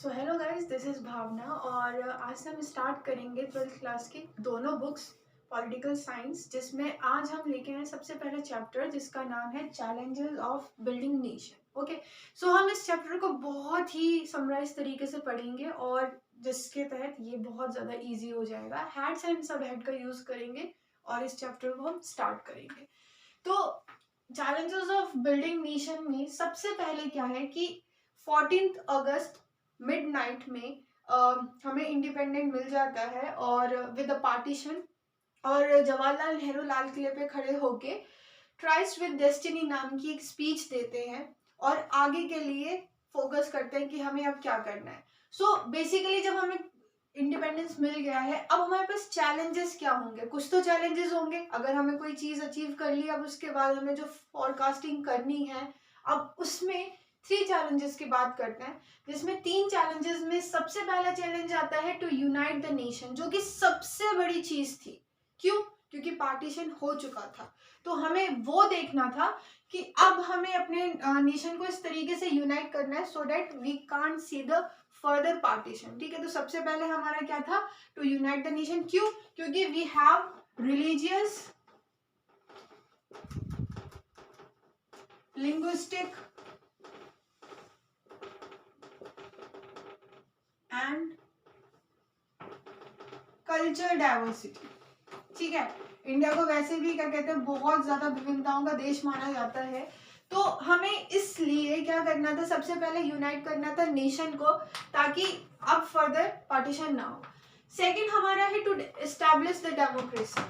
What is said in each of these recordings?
So hello guys, this is Bhavna और आज से हम स्टार्ट करेंगे 12th क्लास की दोनों बुक्स पॉलिटिकल साइंस, जिसमें आज हम लेके आए सबसे पहला चैप्टर जिसका नाम है challenges of building nation. Okay, so हम इस चैप्टर को बहुत ही समराइज तरीके से पढ़ेंगे और जिसके तहत ये बहुत ज़्यादा इजी हो जाएगा। हैड्स एंड सब हेड का यूज़ करेंगे और इस चैप्टर को हम स्टार्ट करेंगे। तो चैलेंजेस ऑफ बिल्डिंग नेशन में सबसे पहले क्या है कि 14 अगस्त मिडनाइट में हमें इंडिपेंडेंट मिल जाता है और विद अ पार्टीशन, और जवाहरलाल नेहरू लाल किले पे खड़े होके ट्राइस्ट विद डेस्टिनी नाम की एक स्पीच देते हैं और आगे के लिए फोकस करते हैं कि हमें अब क्या करना है। सो बेसिकली जब हमें इंडिपेंडेंस मिल गया है, अब हमारे पास चैलेंजेस क्या होंगे? कुछ तो चैलेंजेस होंगे। अगर हमें कोई चीज अचीव कर ली, अब उसके बाद हमें जो फॉरकास्टिंग करनी है, अब उसमें 3 चैलेंजेस की बात करते हैं, जिसमें 3 चैलेंजेस में सबसे पहला चैलेंज आता है टू यूनाइट द नेशन, जो कि सबसे बड़ी चीज थी। क्यों? क्योंकि पार्टीशन हो चुका था। तो हमें वो देखना था कि अब हमें अपने नेशन को इस तरीके से यूनाइट करना है so that we can't see the further partition. ठीक है, तो सबसे पहले हमारा क्या था? To unite the nation. क्यों? क्योंकि we have religious, linguistic and culture diversity. ठीक है, इंडिया को वैसे भी क्या कहते हैं, बहुत ज्यादा विभिन्नताओं का देश माना जाता है। तो हमें इसलिए क्या करना था? सबसे पहले यूनाइट करना था नेशन को, ताकि अब फर्दर पार्टीशन ना हो। सेकंड हमारा है to establish the democracy.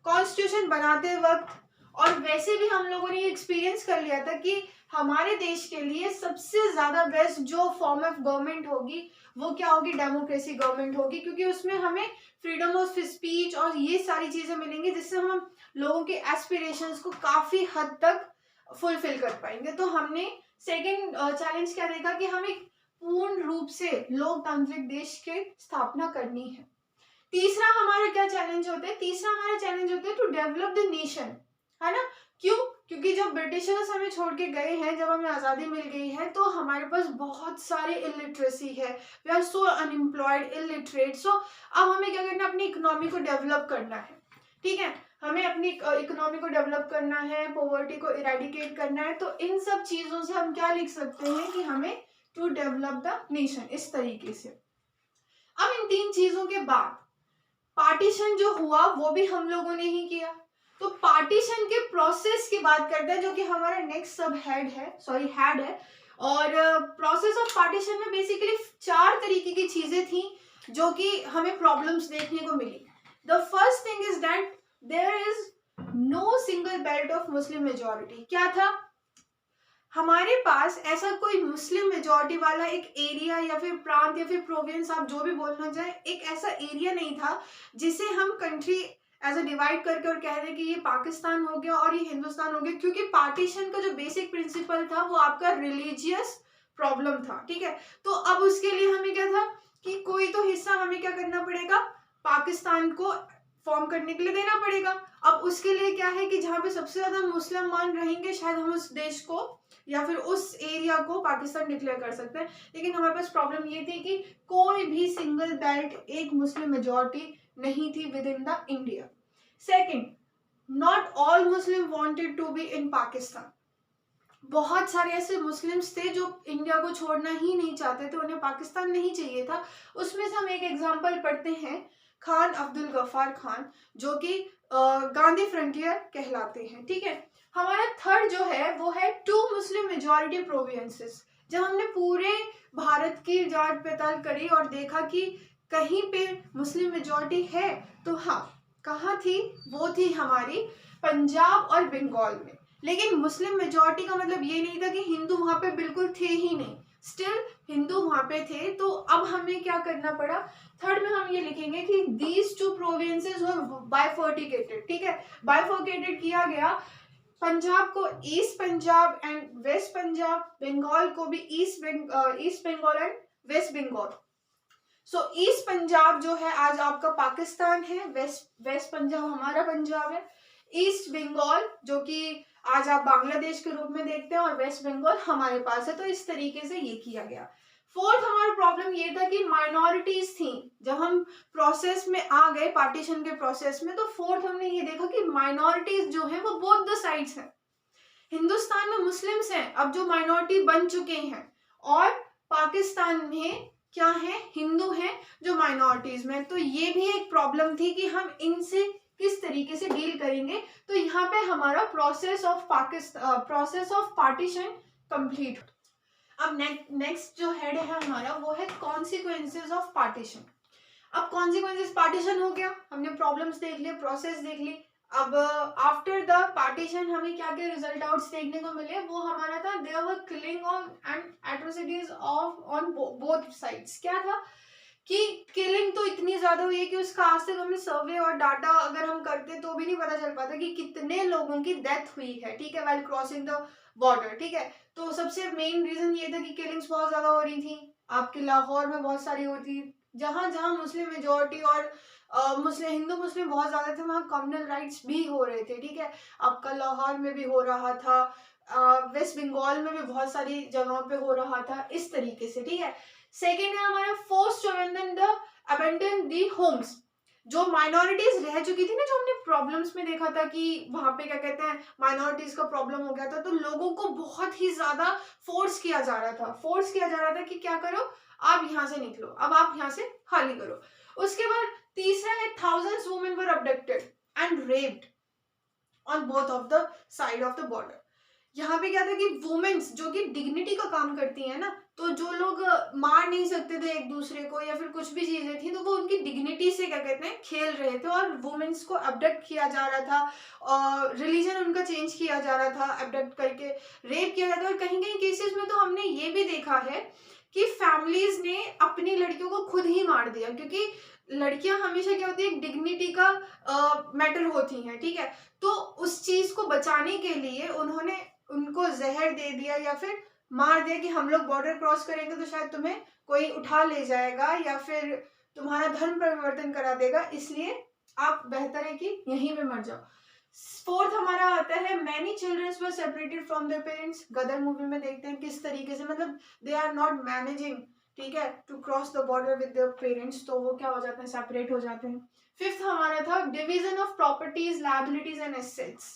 Constitution बनाते वक्त और वैसे भी हम लोगों ने ये एक्सपीरियंस कर लिया था कि हमारे देश के लिए सबसे ज्यादा बेस्ट जो फॉर्म ऑफ गवर्नमेंट होगी वो क्या होगी? डेमोक्रेसी गवर्नमेंट होगी, क्योंकि उसमें हमें फ्रीडम ऑफ स्पीच और ये सारी चीजें मिलेंगी जिससे हम लोगों के एस्पिरेशंस को काफी हद तक फुलफिल कर पाएंगे। तो हमने सेकंड चैलेंज क्या देखा कि हमें पूर्ण रूप से लोकतांत्रिक देश की स्थापना करनी है। तीसरा हमारा क्या चैलेंज होता है? तीसरा हमारा चैलेंज होता है टू डेवलप द नेशन, है ना? क्यों? क्योंकि जब ब्रिटिशर्स हमें छोड़ के गए हैं, जब हमें आजादी मिल गई है, तो हमारे पास बहुत सारे इलिटरेसी है, we are so unemployed, illiterate. So अब हमें क्या करना है? अपनी इकोनॉमी को डेवलप करना है। ठीक है, हमें अपनी इकोनॉमी को डेवलप करना है, पॉवर्टी को इरेडिकेट करना है। तो इन सब चीजों से हम क्या लिख सकते हैं कि हमें टू डेवलप द नेशन, इस तरीके से। अब इन 3 चीजों के बाद पार्टीशन जो हुआ वो भी हम लोगों ने ही किया। तो पार्टीशन के प्रोसेस की बात करते हैं, जो कि हमारा नेक्स्ट सब हेड है, हैड है। और प्रोसेस ऑफ पार्टीशन में बेसिकली 4 तरीके की चीजें थी जो कि हमें प्रॉब्लम्स देखने को मिली। The first thing is that there is no single belt of Muslim majority. क्या था? हमारे पास ऐसा कोई मुस्लिम मेजॉरिटी वाला एक एरिया या फिर प्रांत या फिर प्रोविंस, आप जो भी बोलना चाहें, एक ऐसा एरिया नहीं था जिसे हम कंट्री एज अ डिवाइड करके और कह दें कि ये पाकिस्तान हो गया और ये हिंदुस्तान हो गया। क्योंकि पार्टीशन का जो बेसिक प्रिंसिपल था वो आपका रिलीजियस प्रॉब्लम था। ठीक है, तो अब उसके लिए हमें क्या था कि कोई तो हिस्सा हमें क्या करना पड़ेगा? पाकिस्तान को फॉर्म करने के लिए देना पड़ेगा। अब उसके लिए क्या है कि जहाँ पे सबसे ज्यादा मुसलमान रहेंगे, शायद हम उस देश को या फिर उस एरिया को पाकिस्तान डिक्लेयर कर सकते हैं। लेकिन हमारे पास प्रॉब्लम ये थी कि कोई भी सिंगल बेल्ट, एक मुस्लिम मेजॉरिटी नहीं थी with in the India. Second, not all Muslim wanted to be in Pakistan. बहुत सारे ऐसे मुस्लिम्स थे जो इंडिया को छोड़ना ही नहीं चाहते थे, उन्हें पाकिस्तान नहीं चाहिए था। उसमें से हम एक एग्जांपल पढ़ते हैं, खान अब्दुल गफ्फार खान, जो कि गांधी फ्रंटियर कहलाते हैं। ठीक है, हमारा थर्ड जो है वो है टू मुस्लिम मेजॉरिटी प्रोविंसेस। जब हमने पूरे भारत की जांच पड़ताल करी और देखा कि कहीं पे मुस्लिम मेजॉरिटी है, तो हाँ, कहाँ थी? वो थी हमारी पंजाब और बंगाल में। लेकिन मुस्लिम मेजॉरिटी का मतलब ये नहीं था कि हिंदू वहां पे बिल्कुल थे ही नहीं, स्टिल हिंदू वहां पे थे। तो अब हमें क्या करना पड़ा? थर्ड में हम ये लिखेंगे कि these two provinces were bifurcated. ठीक है, बाइफर्केटेड किया गया। पंजाब को east Punjab and west Punjab, Bengal को भी east Bengal and west Bengal. So east Punjab जो है आज आपका पाकिस्तान है, वेस्ट पंजाब हमारा पंजाब है, ईस्ट बंगाल जो कि आज आप बांग्लादेश के रूप में देखते हैं, और वेस्ट बंगाल हमारे पास है। तो इस तरीके से ये किया गया। फोर्थ हमारा प्रॉब्लम प्रॉब्लम ये था कि माइनॉरिटीज थी। जब हम प्रोसेस में आ गए पार्टीशन के प्रोसेस में, तो फोर्थ हमने ये देखा कि माइनॉरिटीज जो है वो बोथ द साइड्स हैं। हिंदुस्तान में मुस्लिम्स हैं अब जो माइनॉरिटी बन चुके हैं, और पाकिस्तान में क्या है, हिंदू हैं जो माइनॉरिटीज में। तो ये भी एक प्रॉब्लम थी कि हम इनसे किस तरीके से डील करेंगे। तो यहाँ पे हमारा प्रोसेस ऑफ पार्टीशन कंप्लीट। अब नेक्स्ट जो हेड है हमारा वो है कॉन्सिक्वेंसेज ऑफ पार्टीशन। अब कॉन्सिक्वेंसेज, पार्टीशन हो गया, हमने प्रॉब्लम्स देख लिए, प्रोसेस देख ली। अब आफ्टर द पार्टीशन हमें क्या क्या रिजल्ट आउट्स देखने को मिले, वो हमारा था there were killing on and atrocities of on both sides. क्या था कि किलिंग तो इतनी ज्यादा हुई है कि उसका आज तक हमें सर्वे और डाटा अगर हम करते तो भी नहीं पता चल पाता कि कितने लोगों की डेथ हुई है, ठीक है, व्हाइल क्रॉसिंग द बॉर्डर, ठीक है। तो सबसे मेन रीजन ये था कि किलिंग्स बहुत ज्यादा हो रही थी। आपके लाहौर में बहुत सारी होती, जहां जहां मुस्लिम मेजोरिटी और मुस्लिम, हिंदू मुस्लिम बहुत ज्यादा थे, वहां कम्युनल राइट्स भी हो रहे थे, ठीक है। आपका लाहौर में भी हो रहा था, वेस्ट बंगाल में भी बहुत सारी जगहों पे हो रहा था, इस तरीके से, ठीक है। सेकेंड है हमारा forced to abandon the homes. जो माइनॉरिटीज रह चुकी थी ना, जो हमने प्रॉब्लम्स में देखा था कि वहां पे क्या कहते हैं माइनॉरिटीज का प्रॉब्लम हो गया था, तो लोगों को बहुत ही ज्यादा फोर्स किया जा रहा था कि क्या करो, आप यहाँ से निकलो, अब आप यहाँ से खाली करो। उसके बाद तीसरा है thousands women were abducted and raped on both of the side of the border. यहाँ पे क्या था कि वुमेन्स जो कि डिग्निटी का काम करती है ना, तो जो लोग मार नहीं सकते थे एक दूसरे को या फिर कुछ भी चीजें थी, तो वो उनकी डिग्निटी से क्या कहते हैं खेल रहे थे, और वुमेन्स को अबडक्ट किया जा रहा था, और रिलीजन उनका चेंज किया जा रहा था, अबडक्ट करके रेप किया जाता था। और कहीं कहीं केसेस में तो हमने ये भी देखा है कि फैमिलीज ने अपनी लड़कियों को खुद ही मार दिया, क्योंकि लड़कियां हमेशा क्या होती है डिग्निटी का मैटर होती हैं, ठीक है। तो उस चीज को बचाने के लिए उन्होंने उनको जहर दे दिया या फिर मार दिया कि हम लोग बॉर्डर क्रॉस करेंगे तो शायद तुम्हें कोई उठा ले जाएगा या फिर तुम्हारा धर्म परिवर्तन करा देगा, इसलिए आप बेहतर है कि यहीं पे मर जाओ। फोर्थ हमारा आता है many childrens were separated from their parents. Gadar movie में देखते हैं किस तरीके से, मतलब दे आर नॉट मैनेजिंग, ठीक है, to cross the border with their parents, तो वो क्या हो जाते हैं, सेपरेट हो जाते हैं। फिफ्थ हमारा था division of properties, liabilities and assets.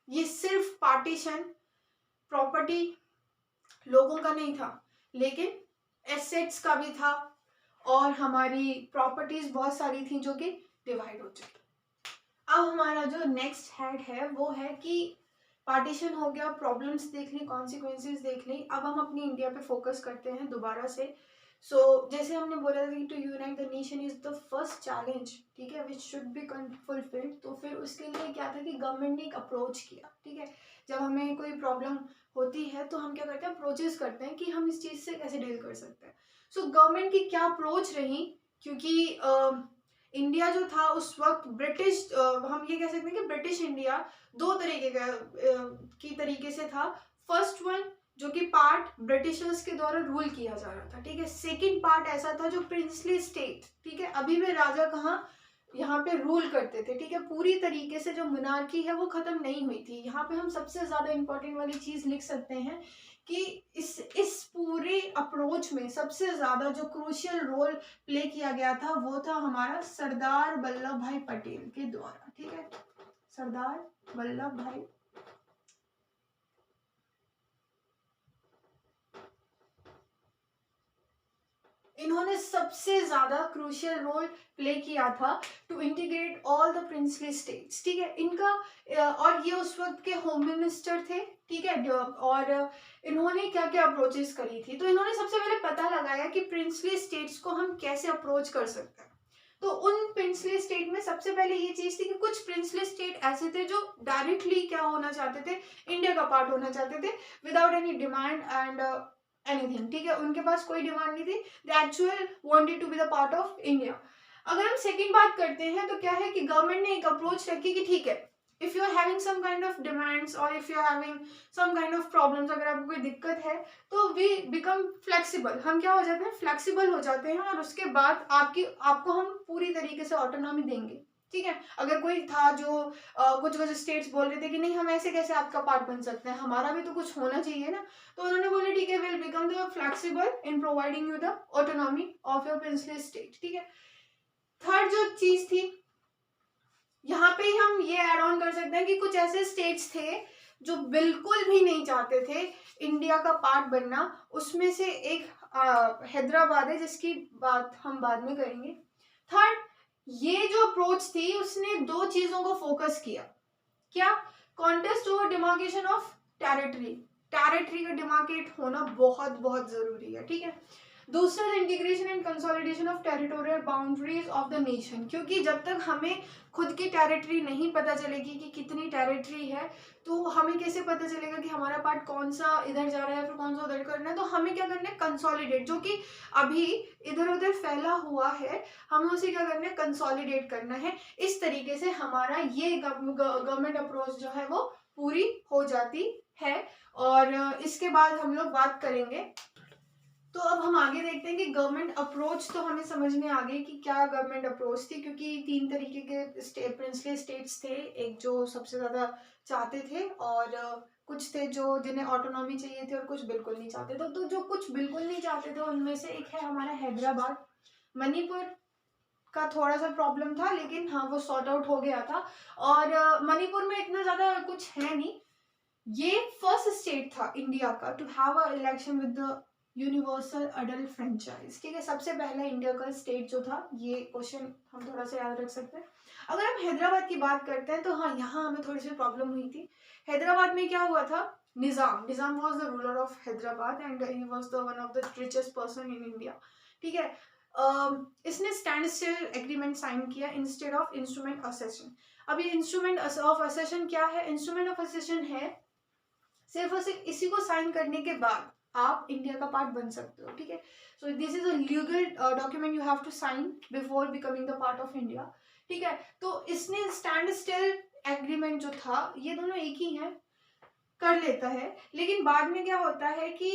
ये सिर्फ पार्टीशन, प्रॉपर्टी लोगों का नहीं था, लेकिन एसेट्स का भी था, और हमारी प्रॉपर्टीज बहुत सारी थी जो कि डिवाइड हो चुकी। अब हमारा जो नेक्स्ट हेड है वो है कि पार्टीशन हो गया, प्रॉब्लम्स देख ली, कॉन्सिक्वेंसेज देख ली। अब हम अपनी इंडिया पे फोकस करते हैं दोबारा से। जैसे हमने बोला था कि to unite the nation is the first challenge, ठीक है, विच शुड बी फुलफिल्ड। तो फिर उसके लिए क्या था कि गवर्नमेंट ने एक अप्रोच किया, ठीक है। जब हमें कोई प्रॉब्लम होती है तो हम क्या करते हैं, अप्रोचेस करते हैं कि हम इस चीज़ से कैसे डील कर सकते हैं। गवर्नमेंट की क्या अप्रोच रही, क्योंकि इंडिया जो था उस वक्त ब्रिटिश, हम ये कह सकते हैं कि ब्रिटिश इंडिया दो तरीके का की तरीके से था। फर्स्ट वन जो कि पार्ट ब्रिटिशर्स के द्वारा रूल किया जा रहा था, ठीक है। सेकंड पार्ट ऐसा था जो प्रिंसली स्टेट, ठीक है, अभी भी राजा कहाँ यहाँ पे रूल करते थे, ठीक है। पूरी तरीके से जो मोनार्की है वो खत्म नहीं हुई थी। यहाँ पे हम सबसे ज्यादा इंपॉर्टेंट वाली चीज लिख सकते हैं कि इस पूरे अप्रोच में सबसे ज्यादा जो क्रूशियल रोल प्ले किया गया था वो था हमारा सरदार वल्लभ भाई पटेल के द्वारा, ठीक है। सरदार वल्लभ भाई इन्होंने सबसे ज्यादा क्रूशियल रोल प्ले किया था to integrate all the princely states, ठीक है। इनका और ये उस वक्त के होम मिनिस्टर थे, ठीक है। और इन्होंने क्या क्या अप्रोचेस करी थी, तो इन्होंने सबसे पहले पता लगाया कि प्रिंसली स्टेट्स को हम कैसे अप्रोच कर सकते हैं। तो उन प्रिंसली स्टेट में सबसे पहले ये चीज थी कि कुछ प्रिंसली स्टेट ऐसे थे जो डायरेक्टली क्या होना चाहते थे, इंडिया का पार्ट होना चाहते थे without any demand and anything, ठीक है। उनके पास कोई डिमांड नहीं थी, they actual wanted to be the part of India. अगर हम सेकंड बात करते हैं तो क्या है कि गवर्नमेंट ने एक अप्रोच रखी कि ठीक है, if you are having some kind of demands और if you are having some kind of problems, अगर आपको कोई दिक्कत है तो वी बिकम फ्लेक्सिबल, हम क्या हो जाते हैं, फ्लेक्सिबल हो जाते हैं, और उसके बाद आपको हम पूरी तरीके से ऑटोनॉमी देंगे, ठीक है। अगर कोई था जो कुछ कुछ स्टेट्स बोल रहे थे कि नहीं हम ऐसे कैसे आपका पार्ट बन सकते हैं, हमारा भी तो कुछ होना चाहिए ना, तो उन्होंने बोले ठीक है will become the flexible in providing you the autonomy of your princely state. ठीक है। थर्ड जो चीज थी, यहाँ पे ही हम ये ऐड ऑन कर सकते हैं कि कुछ ऐसे स्टेट्स थे जो बिल्कुल भी नहीं चाहते थे इंडिया का पार्ट बनना। उसमें से एक हैदराबाद है, जिसकी बात हम बाद में करेंगे। थर्ड, ये जो अप्रोच थी उसने दो चीजों को फोकस किया। क्या? Contest over demarcation of territory. Territory का डिमार्केट होना बहुत बहुत जरूरी है। ठीक है। दूसरा, integration and consolidation of territorial boundaries of the nation, क्योंकि जब तक हमें खुद की टेरिटरी नहीं पता चलेगी कि कितनी टेरिटरी है, तो हमें कैसे पता चलेगा कि हमारा पार्ट कौन सा इधर जा रहा है फिर कौन सा उधर करना है। तो हमें क्या करना है, कंसोलिडेट, जो कि अभी इधर उधर फैला हुआ है, हमें उसे क्या करना है, कंसोलिडेट करना है। इस तरीके से हमारा ये गवर्नमेंट अप्रोच जो है वो पूरी हो जाती है। और इसके बाद हम लोग बात करेंगे। तो अब हम आगे देखते हैं कि गवर्नमेंट अप्रोच तो हमें समझ में आ गई कि क्या गवर्नमेंट अप्रोच थी, क्योंकि तीन तरीके के प्रिंसली स्टेट्स थे। एक जो सबसे ज्यादा चाहते थे, और कुछ थे जो जिन्हें ऑटोनॉमी चाहिए थी, और कुछ बिल्कुल नहीं चाहते थे। तो जो कुछ बिल्कुल नहीं चाहते थे उनमें से एक है हमारा हैदराबाद। मणिपुर का थोड़ा सा प्रॉब्लम था, लेकिन हाँ वो सॉर्ट आउट हो गया था। और मणिपुर में इतना ज्यादा कुछ है नहीं। ये फर्स्ट स्टेट था इंडिया का to have a election with the universal adult franchise. ठीक है। सबसे पहला इंडिया का स्टेट जो था, ये क्वेश्चन हम थोड़ा सा याद रख सकते हैं। अगर हम हैदराबाद की बात करते हैं तो हाँ, यहाँ हमें थोड़ी सी प्रॉब्लम हुई थी। हैदराबाद में क्या हुआ था, Nizam was the ruler of Hyderabad and he was the one of the richest person in India. ठीक है। इसने स्टैंड स्टिल एग्रीमेंट साइन किया इंस्टेड ऑफ इंस्ट्रूमेंट असेशन। अब ये इंस्ट्रूमेंट ऑफ असेशन क्या है? इंस्ट्रूमेंट ऑफ असेशन है सिर्फ और सिर्फ इसी को साइन करने के बाद आप इंडिया का पार्ट बन सकते हो। ठीक है। So this is a legal document you have to sign before becoming the part of India. ठीक है। तो इसने स्टैंड स्टिल एग्रीमेंट जो था, ये दोनों एक ही है, कर लेता है। लेकिन बाद में क्या होता है कि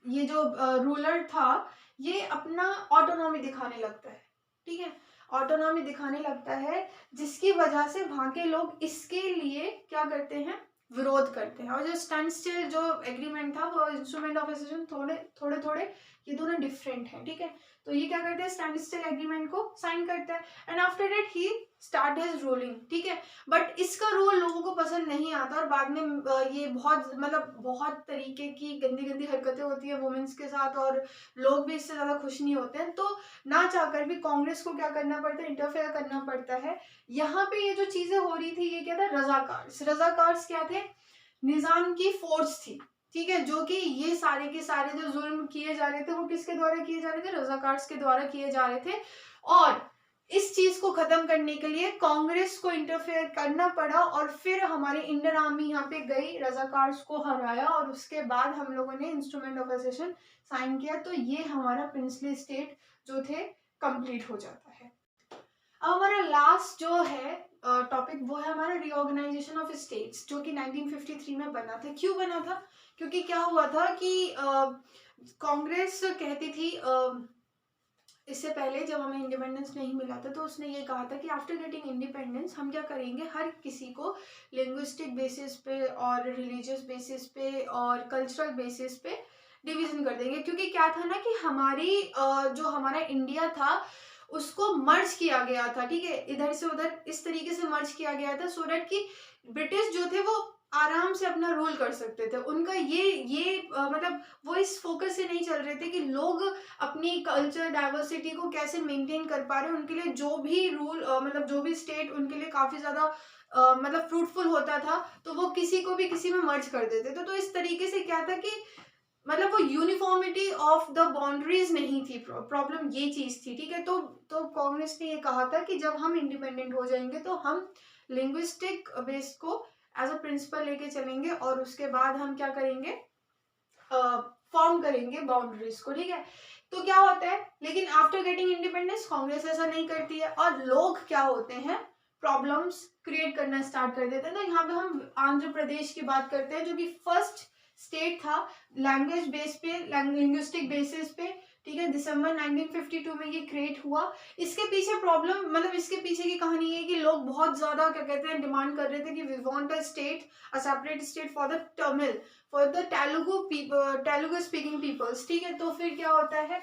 ये जो रूलर था, ये अपना ऑटोनॉमी दिखाने लगता है। ठीक है। ऑटोनॉमी दिखाने लगता है, जिसकी वजह से वहां के लोग इसके लिए क्या करते हैं, विरोध करते हैं। और जो स्टैंड स्टिल जो एग्रीमेंट था, वो इंस्ट्रूमेंट ऑफ असेशन, थोड़े थोड़े ये दोनों डिफरेंट हैं। ठीक है। तो ये क्या करते हैं, स्टैंड स्टिल एग्रीमेंट को साइन करता है, and after that he start his ruling. ठीक है। बट इसका रूल लोगों को पसंद नहीं आता, और बाद में ये बहुत तरीके की गंदी गंदी हरकतें होती है वुमेन्स के साथ, और लोग भी इससे ज्यादा खुश नहीं होते हैं। तो ना चाहकर भी कांग्रेस को क्या करना पड़ता है, इंटरफेयर करना पड़ता है। यहाँ पे ये जो चीजें हो रही थी, ये क्या था, रजाकार्स क्या थे, निजाम की फोर्स थी। ठीक है। जो कि ये सारे के सारे जो जुल्म किए जा रहे थे, वो किसके द्वारा किए जा रहे थे, रजाकार्स के द्वारा किए जा रहे थे। और इस चीज को खत्म करने के लिए कांग्रेस को इंटरफेयर करना पड़ा, और फिर हमारी इंडियन आर्मी यहाँ पे गई, रजाकार्स को हराया, और उसके बाद हम लोगों ने इंस्ट्रूमेंट ऑफ असेशन साइन किया। तो ये हमारा प्रिंसली स्टेट जो थे कंप्लीट हो जाता है। अब हमारा लास्ट जो है टॉपिक, वो है हमारा रीऑर्गेनाइजेशन ऑफ स्टेट्स, जो कि 1953 में बना था। क्यों बना था? क्योंकि क्या हुआ था कि कांग्रेस कहती थी, इससे पहले जब हमें इंडिपेंडेंस नहीं मिला था, तो उसने ये कहा था कि आफ्टर गेटिंग इंडिपेंडेंस हम क्या करेंगे, हर किसी को लिंग्विस्टिक बेसिस पे और रिलीजियस बेसिस पे और कल्चरल बेसिस पे डिवीजन कर देंगे। क्योंकि क्या था ना कि हमारी जो हमारा इंडिया था, उसको मर्ज किया गया था। ठीक है। इधर से उधर इस तरीके से मर्ज किया गया था, सो दैट कि ब्रिटिश जो थे वो आराम से अपना रूल कर सकते थे। उनका ये मतलब वो इस फोकस से नहीं चल रहे थे कि लोग अपनी कल्चर डाइवर्सिटी को कैसे मेंटेन कर पा रहे हैं। उनके लिए जो भी रूल मतलब जो भी स्टेट उनके लिए काफी ज्यादा मतलब फ्रूटफुल होता था, तो वो किसी को भी किसी में मर्ज कर देते थे। तो इस तरीके से क्या था कि मतलब वो यूनिफॉर्मिटी ऑफ द बाउंड्रीज नहीं थी, प्रॉब्लम ये चीज थी। ठीक है। तो कांग्रेस ने ये कहा था कि जब हम इंडिपेंडेंट हो जाएंगे तो हम लिंग्विस्टिक बेस को एज अ प्रिंसिपल लेके चलेंगे, और उसके बाद हम क्या करेंगे, फॉर्म करेंगे बाउंड्रीज को। ठीक है। तो क्या होता है, लेकिन आफ्टर गेटिंग इंडिपेंडेंस कांग्रेस ऐसा नहीं करती है, और लोग क्या होते हैं, प्रॉब्लम्स क्रिएट करना स्टार्ट कर देते हैं। तो यहाँ पे हम आंध्र प्रदेश की बात करते हैं, जो कि फर्स्ट स्टेट था लैंग्वेज बेस पे, लिंग्विस्टिक बेसिस पे ठीक है, दिसंबर 1952 में ये क्रिएट हुआ। इसके पीछे प्रॉब्लम, मतलब इसके पीछे की कहानी है कि लोग बहुत ज़्यादा क्या कहते हैं डिमांड कर रहे थे कि we want a state, a separate state for the Tamil, for the Telugu speaking peoples. ठीक है, तो फिर क्या होता है,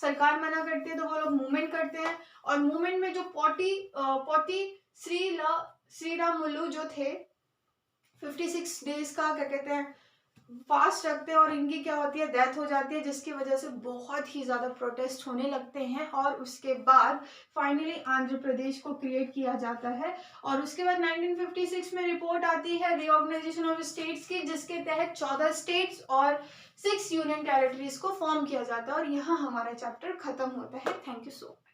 सरकार मना करती है तो वो लोग मूवमेंट करते हैं, और मूवमेंट में जो पोटी श्रीरामुलु जो थे 56 डेज का क्या कहते हैं फास्ट रखते हैं, और इनकी क्या होती है, डेथ हो जाती है, जिसकी वजह से बहुत ही ज़्यादा प्रोटेस्ट होने लगते हैं। और उसके बाद फाइनली आंध्र प्रदेश को क्रिएट किया जाता है। और उसके बाद 1956 में रिपोर्ट आती है रीऑर्गेनाइजेशन ऑफ स्टेट्स की, जिसके तहत 14 स्टेट्स और 6 यूनियन टेरिटरीज को फॉर्म किया जाता है। और यहाँ हमारा चैप्टर खत्म होता है। Thank you so much.